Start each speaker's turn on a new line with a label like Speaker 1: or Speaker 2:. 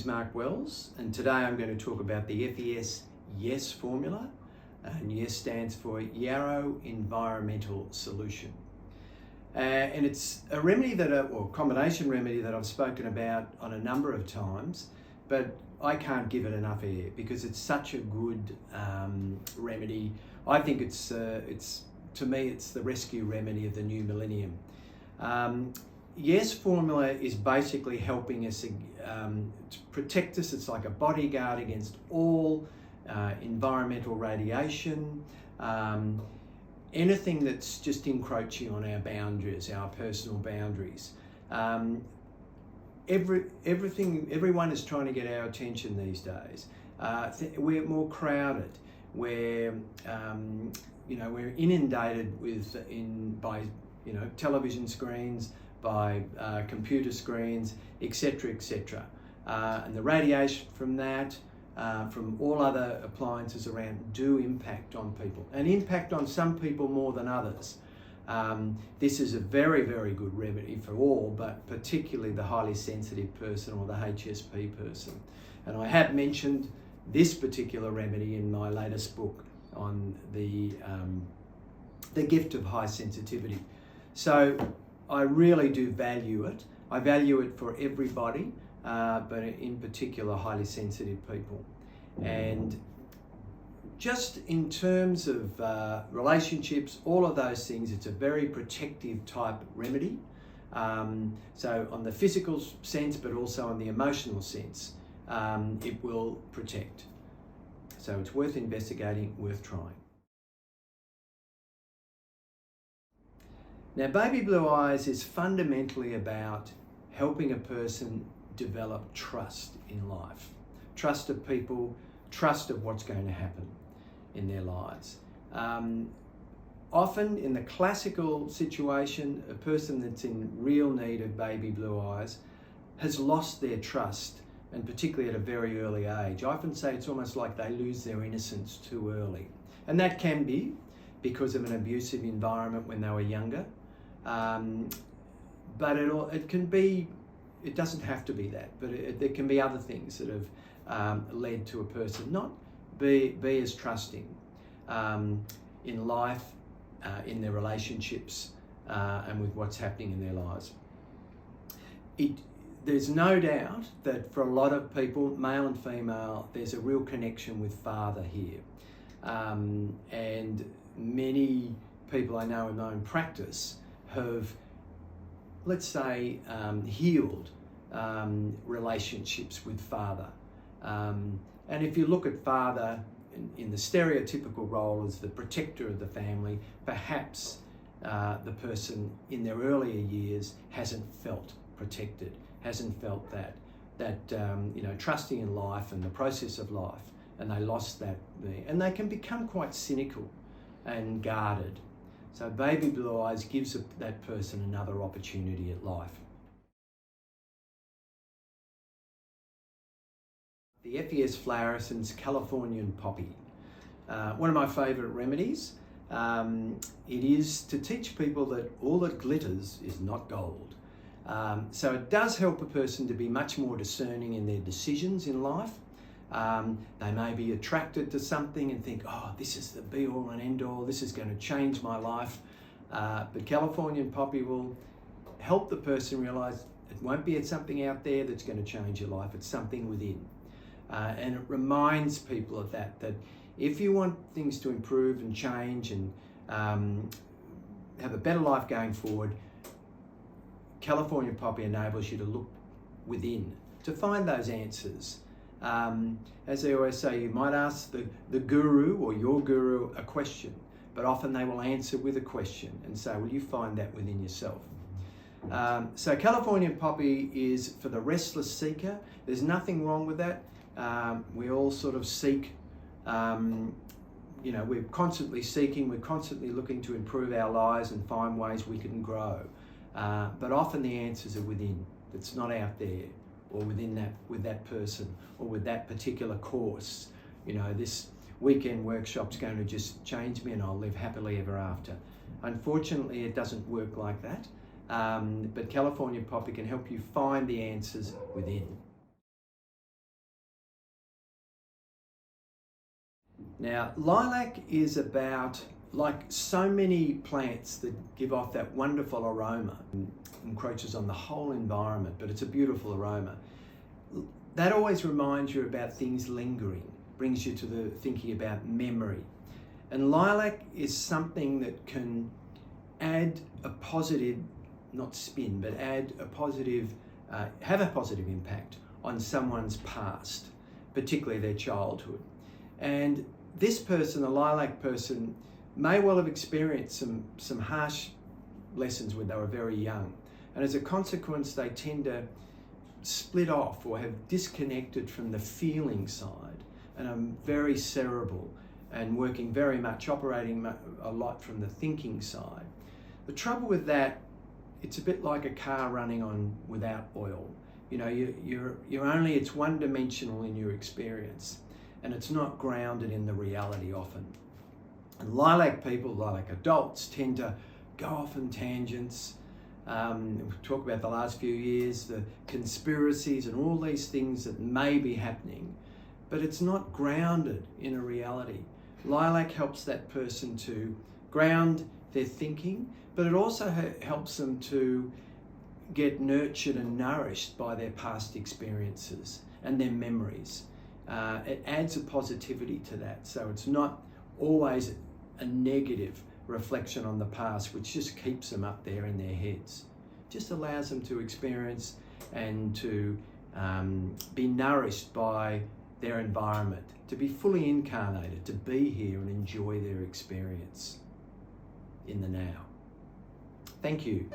Speaker 1: name's Mark Wells, and today I'm going to talk about the FES YES formula, and YES stands for Yarrow Environmental Solution. And it's a remedy or combination remedy that I've spoken about on a number of times, but I can't give it enough air because it's such a good remedy. I think it's to me, it's the rescue remedy of the new millennium. YES formula is basically helping us to protect us. It's like a bodyguard against all environmental radiation, anything that's just encroaching on our boundaries, our personal boundaries. Everyone is trying to get our attention these days. We're more crowded. We're inundated by television screens, by computer screens, etc., etc. And the radiation from that, from all other appliances around, do impact on people, and impact on some people more than others. This is a very, very good remedy for all, but particularly the highly sensitive person or the HSP person. And I have mentioned this particular remedy in my latest book on the gift of high sensitivity. So I really do value it. I value it for everybody, but in particular highly sensitive people. And just in terms of relationships, all of those things, it's a very protective type remedy. So on the physical sense, but also on the emotional sense, it will protect. So it's worth investigating, worth trying. Now, Baby Blue Eyes is fundamentally about helping a person develop trust in life. Trust of people, trust of what's going to happen in their lives. Often in the classical situation, a person that's in real need of baby blue eyes has lost their trust, and particularly at a very early age. I often say it's almost like they lose their innocence too early. And that can be because of an abusive environment when they were younger. But it doesn't have to be that, but there can be other things that have led to a person not be as trusting in life, in their relationships, and with what's happening in their lives. There's no doubt that for a lot of people, male and female, there's a real connection with father here. And many people I know in my own practice have, let's say, healed relationships with father. And if you look at father in the stereotypical role as the protector of the family, perhaps the person in their earlier years hasn't felt protected, hasn't felt that trusting in life and the process of life, and they lost that there. And they can become quite cynical and guarded. So Baby Blue Eyes gives that person another opportunity at life. The FES Flower Essences Californian Poppy. One of my favourite remedies. It is to teach people that all that glitters is not gold. So it does help a person to be much more discerning in their decisions in life. They may be attracted to something and think, oh, this is the be all and end all, this is going to change my life. But Californian Poppy will help the person realise it won't be something out there that's going to change your life, it's something within. And it reminds people of that if you want things to improve and change and have a better life going forward, California Poppy enables you to look within to find those answers. As they always say, you might ask the guru or your guru a question, but often they will answer with a question and say, well, you find that within yourself. So Californian Poppy is for the restless seeker. There's nothing wrong with that. We all sort of seek, we're constantly seeking, we're constantly looking to improve our lives and find ways we can grow. But often the answers are within. It's not out there or with that person or with that particular course. This weekend workshop's going to just change me and I'll live happily ever after. Unfortunately, it doesn't work like that. But California Poppy can help you find the answers within. Now, lilac is about, like so many plants that give off that wonderful aroma, encroaches on the whole environment, but it's a beautiful aroma. That always reminds you about things lingering, brings you to the thinking about memory. And lilac is something that can add a positive, not spin, but add a positive, have a positive impact on someone's past, particularly their childhood. And this person, a lilac person, may well have experienced some harsh lessons when they were very young. And as a consequence, they tend to split off or have disconnected from the feeling side and are very cerebral and working very much, operating a lot from the thinking side. The trouble with that, it's a bit like a car running on without oil. You know, you're only, it's one-dimensional in your experience, and it's not grounded in the reality often. And lilac people, lilac adults, tend to go off on tangents. We talk about the last few years, the conspiracies and all these things that may be happening, but it's not grounded in a reality. Lilac helps that person to ground their thinking, but it also helps them to get nurtured and nourished by their past experiences and their memories. It adds a positivity to that, so it's not always a negative reflection on the past, which just keeps them up there in their heads. Just allows them to experience and to be nourished by their environment, to be fully incarnated, to be here and enjoy their experience in the now. Thank you.